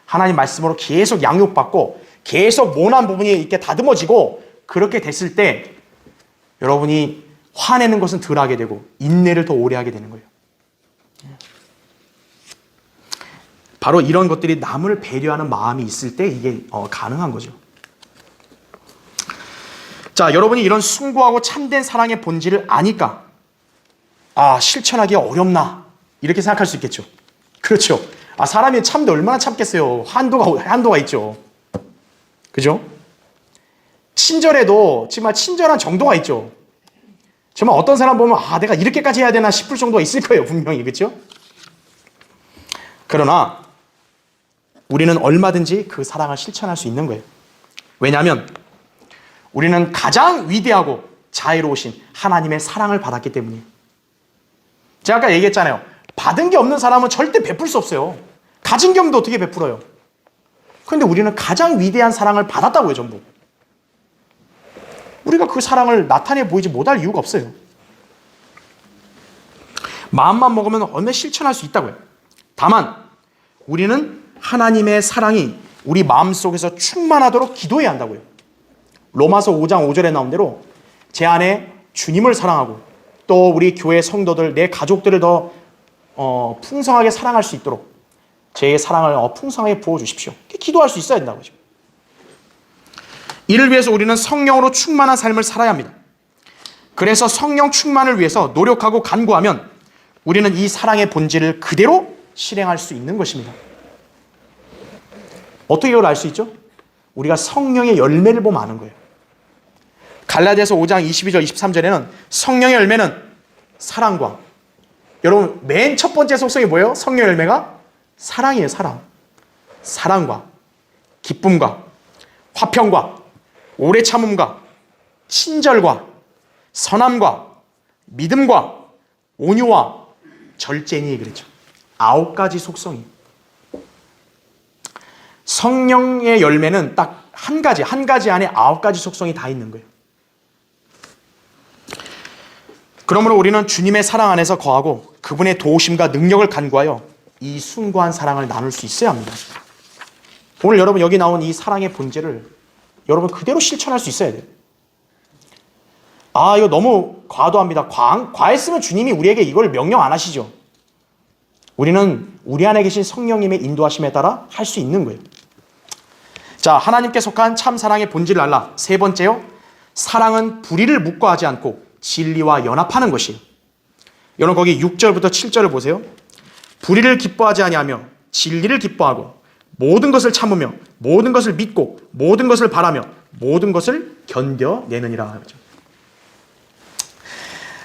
하나님 말씀으로 계속 양육받고 계속 모난 부분이 이렇게 다듬어지고 그렇게 됐을 때 여러분이 화내는 것은 덜 하게 되고 인내를 더 오래 하게 되는 거예요. 바로 이런 것들이 남을 배려하는 마음이 있을 때 이게 가능한 거죠. 자, 여러분이 이런 숭고하고 참된 사랑의 본질을 아니까 실천하기 어렵나 이렇게 생각할 수 있겠죠. 그렇죠. 사람이 참는데 얼마나 참겠어요. 한도가 있죠. 그죠? 친절해도 정말 친절한 정도가 있죠. 정말 어떤 사람 보면 내가 이렇게까지 해야 되나 싶을 정도가 있을 거예요. 분명히. 그렇죠? 그러나 우리는 얼마든지 그 사랑을 실천할 수 있는 거예요. 왜냐하면 우리는 가장 위대하고 자애로우신 하나님의 사랑을 받았기 때문이에요. 제가 아까 얘기했잖아요. 받은 게 없는 사람은 절대 베풀 수 없어요. 가진 게 없는데 어떻게 베풀어요? 그런데 우리는 가장 위대한 사랑을 받았다고요, 전부. 우리가 그 사랑을 나타내 보이지 못할 이유가 없어요. 마음만 먹으면 얼마나 실천할 수 있다고요. 다만 우리는 하나님의 사랑이 우리 마음속에서 충만하도록 기도해야 한다고요. 로마서 5장 5절에 나온 대로 제 안에 주님을 사랑하고 또 우리 교회 성도들, 내 가족들을 더 풍성하게 사랑할 수 있도록 제 사랑을 풍성하게 부어주십시오. 기도할 수 있어야 된다고 하죠. 이를 위해서 우리는 성령으로 충만한 삶을 살아야 합니다. 그래서 성령 충만을 위해서 노력하고 간구하면 우리는 이 사랑의 본질을 그대로 실행할 수 있는 것입니다. 어떻게 이걸 알 수 있죠? 우리가 성령의 열매를 보면 아는 거예요. 갈라디아서 5장 22절 23절에는 성령의 열매는 사랑과, 여러분 맨 첫 번째 속성이 뭐예요? 성령의 열매가 사랑이에요. 사랑과 기쁨과 화평과 오래 참음과 친절과 선함과 믿음과 온유와 절제니 그랬죠. 9가지 속성이. 성령의 열매는 딱 한 가지 안에 9가지 속성이 다 있는 거예요. 그러므로 우리는 주님의 사랑 안에서 거하고 그분의 도우심과 능력을 간구하여 이 숭고한 사랑을 나눌 수 있어야 합니다. 오늘 여러분 여기 나온 이 사랑의 본질을 여러분 그대로 실천할 수 있어야 돼요. 이거 너무 과도합니다. 과했으면 주님이 우리에게 이걸 명령 안 하시죠. 우리는 우리 안에 계신 성령님의 인도하심에 따라 할 수 있는 거예요. 자, 하나님께 속한 참 사랑의 본질을 알라. 세 번째요. 사랑은 불의를 묵과하지 않고 진리와 연합하는 것이에요. 여러분 거기 6절부터 7절을 보세요. 불의를 기뻐하지 아니하며 진리를 기뻐하고 모든 것을 참으며 모든 것을 믿고 모든 것을 바라며 모든 것을 견뎌내느니라.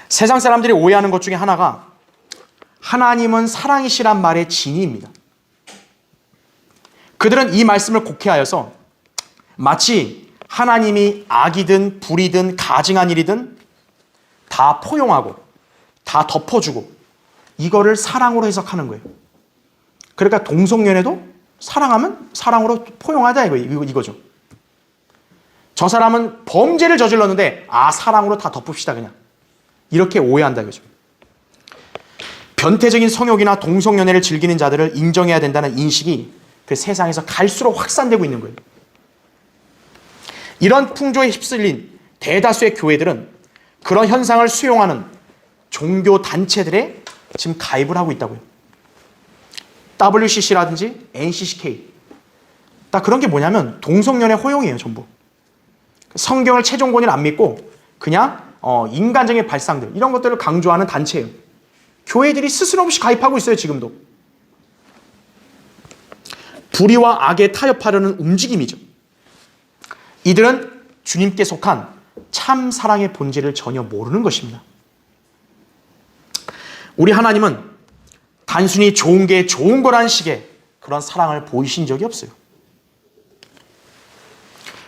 세상 사람들이 오해하는 것 중에 하나가 하나님은 사랑이시란 말의 진의입니다. 그들은 이 말씀을 곡해하여서 마치 하나님이 악이든 불이든 가증한 일이든 다 포용하고 다 덮어주고 이거를 사랑으로 해석하는 거예요. 그러니까 동성연애도 사랑하면 사랑으로 포용하자 이거죠. 저 사람은 범죄를 저질렀는데 사랑으로 다 덮읍시다 그냥. 이렇게 오해한다 이거죠. 변태적인 성욕이나 동성연애를 즐기는 자들을 인정해야 된다는 인식이 그 세상에서 갈수록 확산되고 있는 거예요. 이런 풍조에 휩쓸린 대다수의 교회들은 그런 현상을 수용하는 종교 단체들에 지금 가입을 하고 있다고요. WCC라든지 NCCK. 딱 그런 게 뭐냐면 동성연애 허용이에요, 전부. 성경을 최종 권위를 안 믿고 그냥 인간적인 발상들 이런 것들을 강조하는 단체예요. 교회들이 스스럼 없이 가입하고 있어요, 지금도. 불의와 악에 타협하려는 움직임이죠. 이들은 주님께 속한 참 사랑의 본질을 전혀 모르는 것입니다. 우리 하나님은 단순히 좋은 게 좋은 거란 식의 그런 사랑을 보이신 적이 없어요.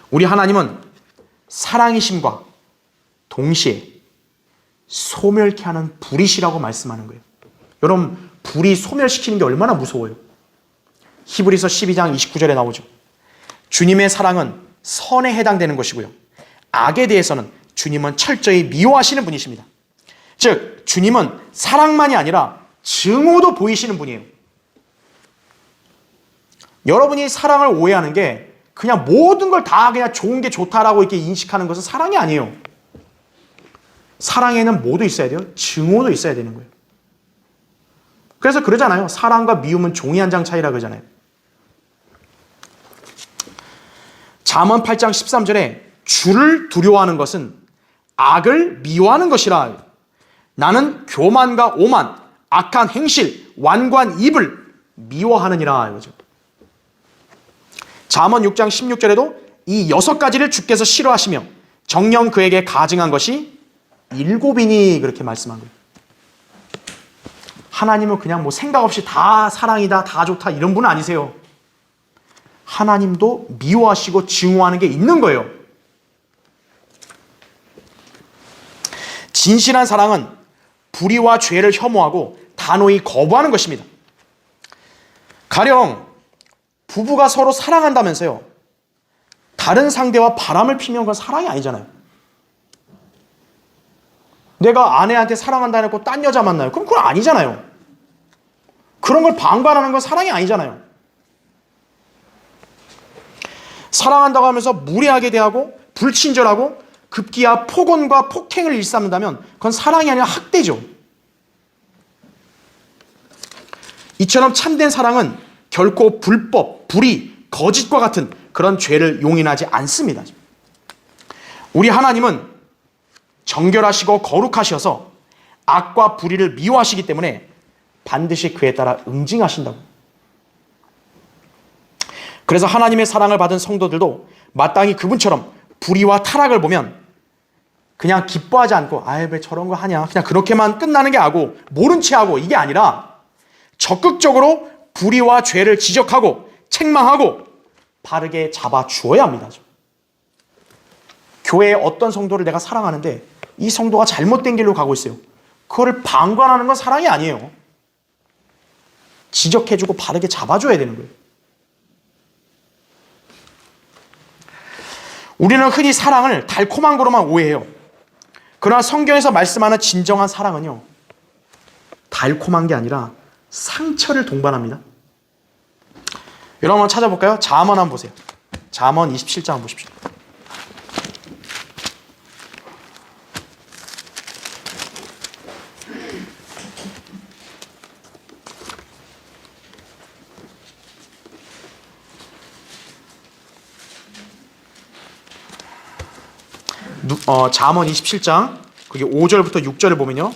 우리 하나님은 사랑이심과 동시에 소멸케 하는 불이시라고 말씀하는 거예요. 여러분, 불이 소멸시키는 게 얼마나 무서워요. 히브리서 12장 29절에 나오죠. 주님의 사랑은 선에 해당되는 것이고요. 악에 대해서는 주님은 철저히 미워하시는 분이십니다. 즉, 주님은 사랑만이 아니라 증오도 보이시는 분이에요. 여러분이 사랑을 오해하는 게 그냥 모든 걸 다 그냥 좋은 게 좋다라고 이렇게 인식하는 것은 사랑이 아니에요. 사랑에는 뭐도 있어야 돼요? 증오도 있어야 되는 거예요. 그래서 그러잖아요. 사랑과 미움은 종이 한 장 차이라 그러잖아요. 잠언 8장 13절에 주를 두려워하는 것은 악을 미워하는 것이라. 나는 교만과 오만, 악한 행실, 완고한 입을 미워하느니라 이거죠. 잠언 6장 16절에도 이 6가지를 주께서 싫어하시며 정녕 그에게 가증한 것이 7이니 그렇게 말씀한 거예요. 하나님은 그냥 뭐 생각 없이 다 사랑이다, 다 좋다 이런 분은 아니세요. 하나님도 미워하시고 증오하는 게 있는 거예요. 진실한 사랑은 불의와 죄를 혐오하고 단호히 거부하는 것입니다. 가령 부부가 서로 사랑한다면서요, 다른 상대와 바람을 피면 그건 사랑이 아니잖아요. 내가 아내한테 사랑한다 해놓고 딴 여자 만나요. 그럼 그건 아니잖아요. 그런 걸 방관하는 건 사랑이 아니잖아요. 사랑한다고 하면서 무례하게 대하고 불친절하고 급기야 폭언과 폭행을 일삼는다면 그건 사랑이 아니라 학대죠. 이처럼 참된 사랑은 결코 불법, 불의, 거짓과 같은 그런 죄를 용인하지 않습니다. 우리 하나님은 정결하시고 거룩하셔서 악과 불의를 미워하시기 때문에 반드시 그에 따라 응징하신다고. 그래서 하나님의 사랑을 받은 성도들도 마땅히 그분처럼 불의와 타락을 보면 그냥 기뻐하지 않고 아이 왜 저런 거 하냐 그냥 그렇게만 끝나는 게 아니고 모른 채 하고 이게 아니라 적극적으로 불의와 죄를 지적하고 책망하고 바르게 잡아주어야 합니다. 교회의 어떤 성도를 내가 사랑하는데 이 성도가 잘못된 길로 가고 있어요. 그거를 방관하는 건 사랑이 아니에요. 지적해주고 바르게 잡아줘야 되는 거예요. 우리는 흔히 사랑을 달콤한 거로만 오해해요. 그러나 성경에서 말씀하는 진정한 사랑은요, 달콤한 게 아니라 상처를 동반합니다. 여러분 한번 찾아볼까요? 잠언 한번 보세요. 잠언 27장 한번 보십시오. 잠언 27장 그게 5절부터 6절을 보면요,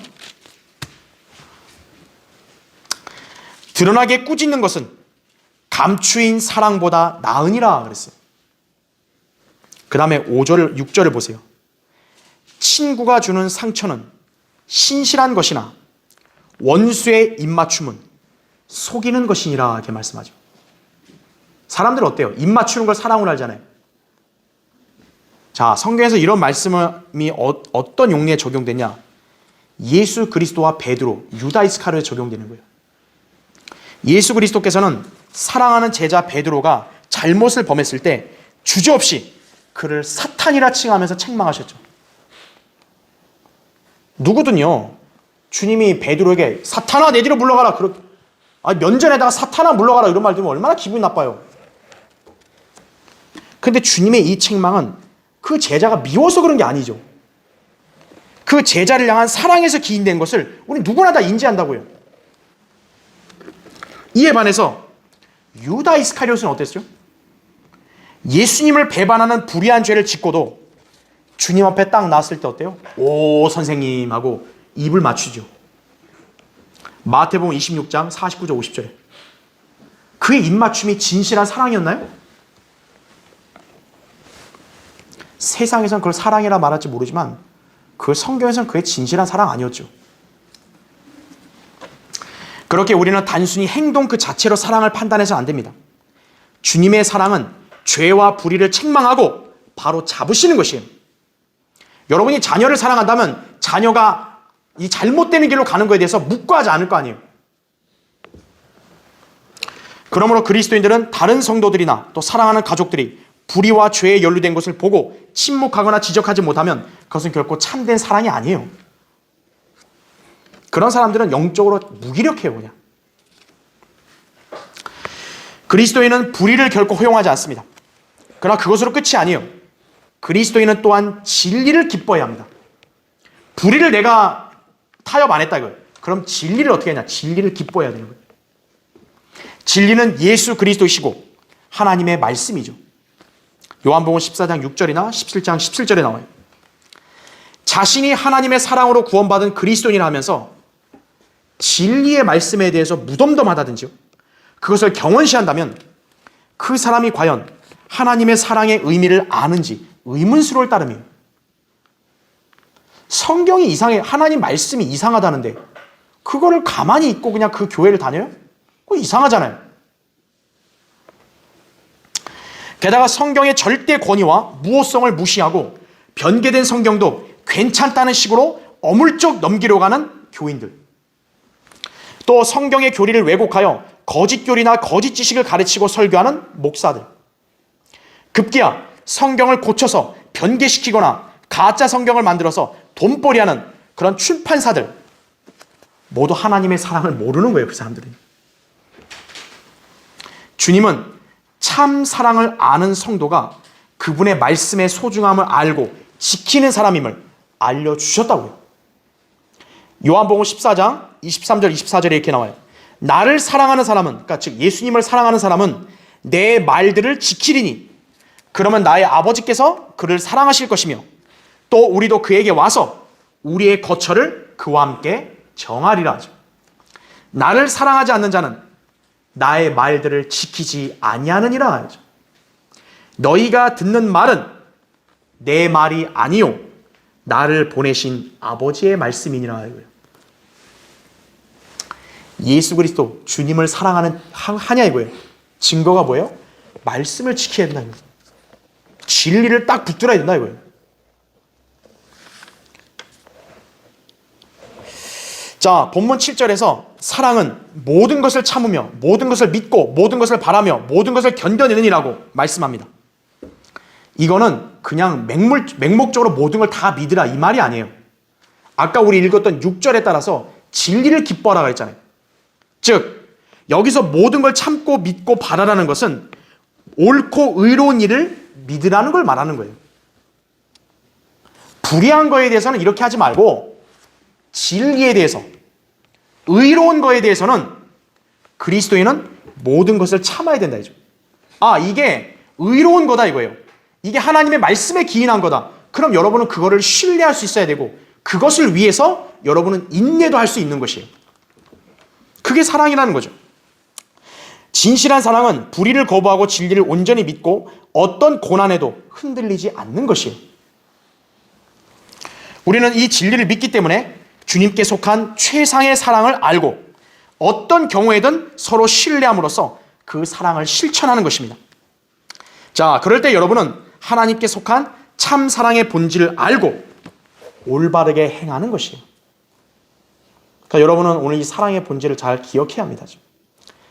드러나게 꾸짖는 것은 감추인 사랑보다 나으니라 그랬어요. 그 다음에 5절, 6절을 보세요. 친구가 주는 상처는 신실한 것이나 원수의 입맞춤은 속이는 것이니라 이렇게 말씀하죠. 사람들은 어때요? 입맞추는 걸 사랑으로 알잖아요. 자, 성경에서 이런 말씀이 어떤 용례에 적용되냐? 예수 그리스도와 베드로, 유다 이스카르에 적용되는 거예요. 예수 그리스도께서는 사랑하는 제자 베드로가 잘못을 범했을 때 주저없이 그를 사탄이라 칭하면서 책망하셨죠. 누구든요, 주님이 베드로에게 사탄아 내 뒤로 물러가라, 면전에다가 사탄아 물러가라 이런 말 들으면 얼마나 기분이 나빠요. 근데 주님의 이 책망은 그 제자가 미워서 그런 게 아니죠. 그 제자를 향한 사랑에서 기인된 것을 우리 누구나 다 인지한다고요. 이에 반해서 유다 이스카리ot은 어땠어요? 예수님을 배반하는 불의한 죄를 짓고도 주님 앞에 딱 나왔을 때 어때요? 오 선생님 하고 입을 맞추죠. 마태복음 26장 49절 50절에 그의 입맞춤이 진실한 사랑이었나요? 세상에선 그걸 사랑이라 말할지 모르지만 그 성경에서는 그의 진실한 사랑 아니었죠. 그렇게 우리는 단순히 행동 그 자체로 사랑을 판단해서 안 됩니다. 주님의 사랑은 죄와 불의를 책망하고 바로 잡으시는 것이에요. 여러분이 자녀를 사랑한다면 자녀가 이 잘못되는 길로 가는 것에 대해서 묵과하지 않을 거 아니에요. 그러므로 그리스도인들은 다른 성도들이나 또 사랑하는 가족들이 불의와 죄에 연루된 것을 보고 침묵하거나 지적하지 못하면 그것은 결코 참된 사랑이 아니에요. 그런 사람들은 영적으로 무기력해요. 그냥. 그리스도인은 불의를 결코 허용하지 않습니다. 그러나 그것으로 끝이 아니에요. 그리스도인은 또한 진리를 기뻐해야 합니다. 불의를 내가 타협 안 했다 이거예요. 그럼 진리를 어떻게 하냐? 진리를 기뻐해야 되는 거예요. 진리는 예수 그리스도이시고 하나님의 말씀이죠. 요한복음 14장 6절이나 17장 17절에 나와요. 자신이 하나님의 사랑으로 구원받은 그리스도인이라 하면서 진리의 말씀에 대해서 무덤덤하다든지요, 그것을 경원시한다면 그 사람이 과연 하나님의 사랑의 의미를 아는지 의문스러울 따름이에요. 성경이 이상해, 하나님 말씀이 이상하다는데 그거를 가만히 있고 그냥 그 교회를 다녀요? 그거 이상하잖아요. 게다가 성경의 절대 권위와 무호성을 무시하고 변개된 성경도 괜찮다는 식으로 어물쩍 넘기려고 하는 교인들, 또 성경의 교리를 왜곡하여 거짓 교리나 거짓 지식을 가르치고 설교하는 목사들, 급기야 성경을 고쳐서 변개시키거나 가짜 성경을 만들어서 돈벌이하는 그런 출판사들, 모두 하나님의 사랑을 모르는 거예요. 그 사람들이. 주님은 참 사랑을 아는 성도가 그분의 말씀의 소중함을 알고 지키는 사람임을 알려주셨다고요. 요한복음 14장 23절 24절에 이렇게 나와요. 나를 사랑하는 사람은, 그러니까 즉 예수님을 사랑하는 사람은 내 말들을 지키리니 그러면 나의 아버지께서 그를 사랑하실 것이며 또 우리도 그에게 와서 우리의 거처를 그와 함께 정하리라 하죠. 나를 사랑하지 않는 자는 나의 말들을 지키지 아니하느니라 하죠. 너희가 듣는 말은 내 말이 아니요 나를 보내신 아버지의 말씀이니라 하고요. 예수 그리스도 주님을 사랑하는 하냐 이거예요. 증거가 뭐예요? 말씀을 지켜야 된다 이거예요. 진리를 딱 붙들어야 된다 이거예요. 자, 본문 7절에서 사랑은 모든 것을 참으며 모든 것을 믿고 모든 것을 바라며 모든 것을 견뎌내느니라고 말씀합니다. 이거는 그냥 맹목적으로 모든 걸 다 믿으라 이 말이 아니에요. 아까 우리 읽었던 6절에 따라서 진리를 기뻐하라고 했잖아요. 즉 여기서 모든 걸 참고 믿고 바라라는 것은 옳고 의로운 일을 믿으라는 걸 말하는 거예요. 불의한 거에 대해서는 이렇게 하지 말고 진리에 대해서, 의로운 거에 대해서는 그리스도인은 모든 것을 참아야 된다 이죠. 아, 이게 의로운 거다 이거예요. 이게 하나님의 말씀에 기인한 거다. 그럼 여러분은 그거를 신뢰할 수 있어야 되고 그것을 위해서 여러분은 인내도 할 수 있는 것이에요. 그게 사랑이라는 거죠. 진실한 사랑은 불의를 거부하고 진리를 온전히 믿고 어떤 고난에도 흔들리지 않는 것이에요. 우리는 이 진리를 믿기 때문에 주님께 속한 최상의 사랑을 알고 어떤 경우에든 서로 신뢰함으로써 그 사랑을 실천하는 것입니다. 자, 그럴 때 여러분은 하나님께 속한 참 사랑의 본질을 알고 올바르게 행하는 것이에요. 그러니까 여러분은 오늘 이 사랑의 본질을 잘 기억해야 합니다.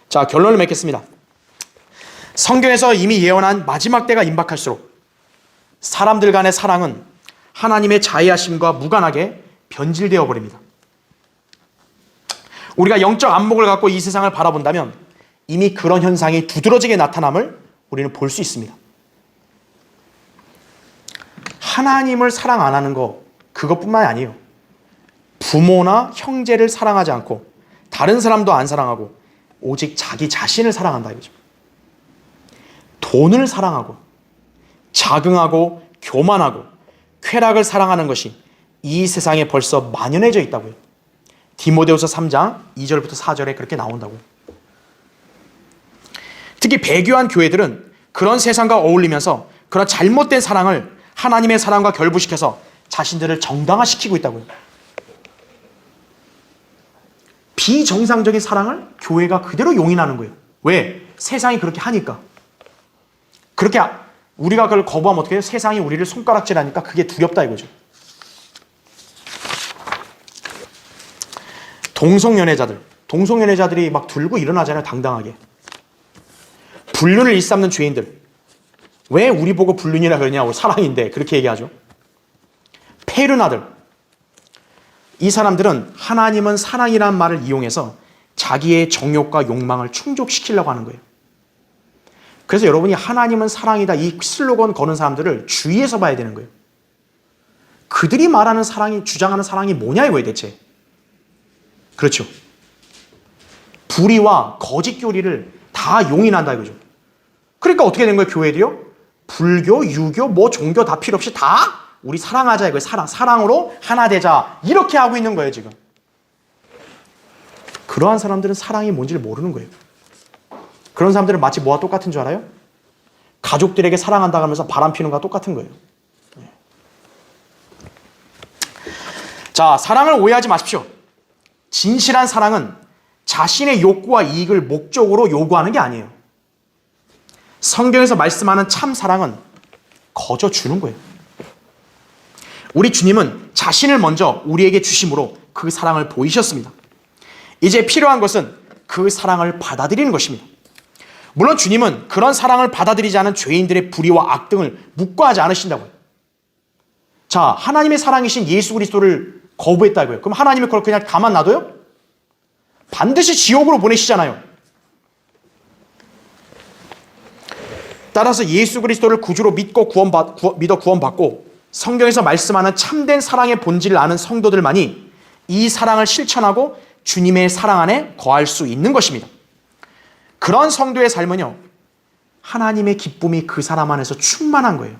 자, 결론을 맺겠습니다. 성경에서 이미 예언한 마지막 때가 임박할수록 사람들 간의 사랑은 하나님의 자애하심과 무관하게 변질되어 버립니다. 우리가 영적 안목을 갖고 이 세상을 바라본다면 이미 그런 현상이 두드러지게 나타남을 우리는 볼 수 있습니다. 하나님을 사랑 안 하는 거 그것뿐만이 아니에요. 부모나 형제를 사랑하지 않고 다른 사람도 안 사랑하고 오직 자기 자신을 사랑한다 이거죠. 돈을 사랑하고 자긍하고 교만하고 쾌락을 사랑하는 것이 이 세상에 벌써 만연해져 있다고요. 디모데후서 3장 2절부터 4절에 그렇게 나온다고요. 특히 배교한 교회들은 그런 세상과 어울리면서 그런 잘못된 사랑을 하나님의 사랑과 결부시켜서 자신들을 정당화시키고 있다고요. 비정상적인 사랑을 교회가 그대로 용인하는 거예요. 왜? 세상이 그렇게 하니까. 그렇게 우리가 그걸 거부하면 어떻게 해요? 세상이 우리를 손가락질하니까 그게 두렵다 이거죠. 동성연애자들이 막 들고 일어나잖아요. 당당하게. 불륜을 일삼는 죄인들. 왜 우리 보고 불륜이라 그러냐고, 사랑인데 그렇게 얘기하죠. 페르나들. 이 사람들은 하나님은 사랑이라는 말을 이용해서 자기의 정욕과 욕망을 충족시키려고 하는 거예요. 그래서 여러분이 하나님은 사랑이다 이 슬로건 거는 사람들을 주의해서 봐야 되는 거예요. 그들이 말하는 사랑이, 주장하는 사랑이 뭐냐 이거예요 대체. 그렇죠. 불의와 거짓 교리를 다 용인한다 이거죠. 그러니까 어떻게 된 거예요, 교회들이요? 불교, 유교, 뭐 종교 다 필요 없이 다 우리 사랑하자 이거예요. 사랑으로 하나 되자. 이렇게 하고 있는 거예요, 지금. 그러한 사람들은 사랑이 뭔지를 모르는 거예요. 그런 사람들은 마치 뭐와 똑같은 줄 알아요? 가족들에게 사랑한다 하면서 바람 피는 거와 똑같은 거예요. 자, 사랑을 오해하지 마십시오. 진실한 사랑은 자신의 욕구와 이익을 목적으로 요구하는 게 아니에요. 성경에서 말씀하는 참 사랑은 거저 주는 거예요. 우리 주님은 자신을 먼저 우리에게 주심으로 그 사랑을 보이셨습니다. 이제 필요한 것은 그 사랑을 받아들이는 것입니다. 물론 주님은 그런 사랑을 받아들이지 않은 죄인들의 불의와 악 등을 묵과하지 않으신다고요. 자, 하나님의 사랑이신 예수 그리스도를 거부했다고요. 그럼 하나님이 그걸 그냥 가만 놔둬요? 반드시 지옥으로 보내시잖아요. 따라서 예수 그리스도를 구주로 믿어 구원받고 성경에서 말씀하는 참된 사랑의 본질을 아는 성도들만이 이 사랑을 실천하고 주님의 사랑 안에 거할 수 있는 것입니다. 그런 성도의 삶은요, 하나님의 기쁨이 그 사람 안에서 충만한 거예요.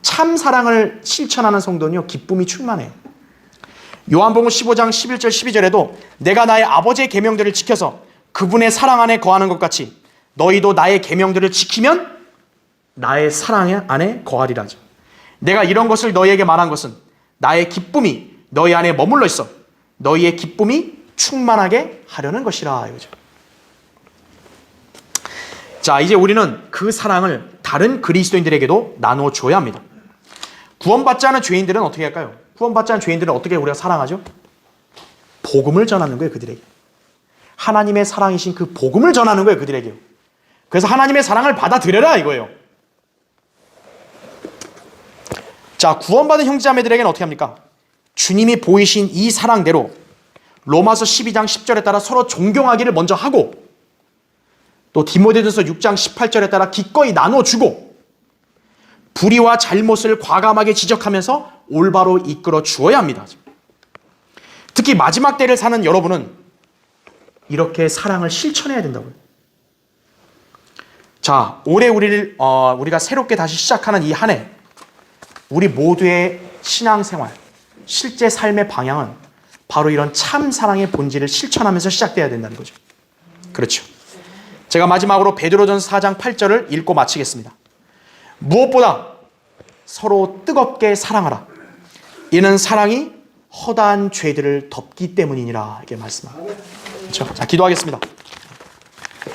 참 사랑을 실천하는 성도는요, 기쁨이 충만해요. 요한복음 15장 11절 12절에도 내가 나의 아버지의 계명들을 지켜서 그분의 사랑 안에 거하는 것 같이 너희도 나의 계명들을 지키면 나의 사랑 안에 거하리라죠. 내가 이런 것을 너희에게 말한 것은 나의 기쁨이 너희 안에 머물러 있어 너희의 기쁨이 충만하게 하려는 것이라 이거죠. 자, 이제 우리는 그 사랑을 다른 그리스도인들에게도 나누어 줘야 합니다. 구원받지 않은 죄인들은 어떻게 할까요? 구원받지 않은 죄인들은 어떻게 우리가 사랑하죠? 복음을 전하는 거예요, 그들에게. 하나님의 사랑이신 그 복음을 전하는 거예요, 그들에게. 그래서 하나님의 사랑을 받아들여라 이거예요. 자, 구원받은 형제자매들에게는 어떻게 합니까? 주님이 보이신 이 사랑대로 로마서 12장 10절에 따라 서로 존경하기를 먼저 하고 또 디모데전서 6장 18절에 따라 기꺼이 나눠주고 불의와 잘못을 과감하게 지적하면서 올바로 이끌어 주어야 합니다. 특히 마지막 때를 사는 여러분은 이렇게 사랑을 실천해야 된다고요. 자, 올해 우리가 새롭게 다시 시작하는 이 한 해 우리 모두의 신앙생활, 실제 삶의 방향은 바로 이런 참 사랑의 본질을 실천하면서 시작돼야 된다는 거죠. 그렇죠. 제가 마지막으로 베드로전서 4장 8절을 읽고 마치겠습니다. 무엇보다 서로 뜨겁게 사랑하라. 이는 사랑이 허다한 죄들을 덮기 때문이니라. 이렇게 말씀합니다. 그렇죠? 자, 기도하겠습니다.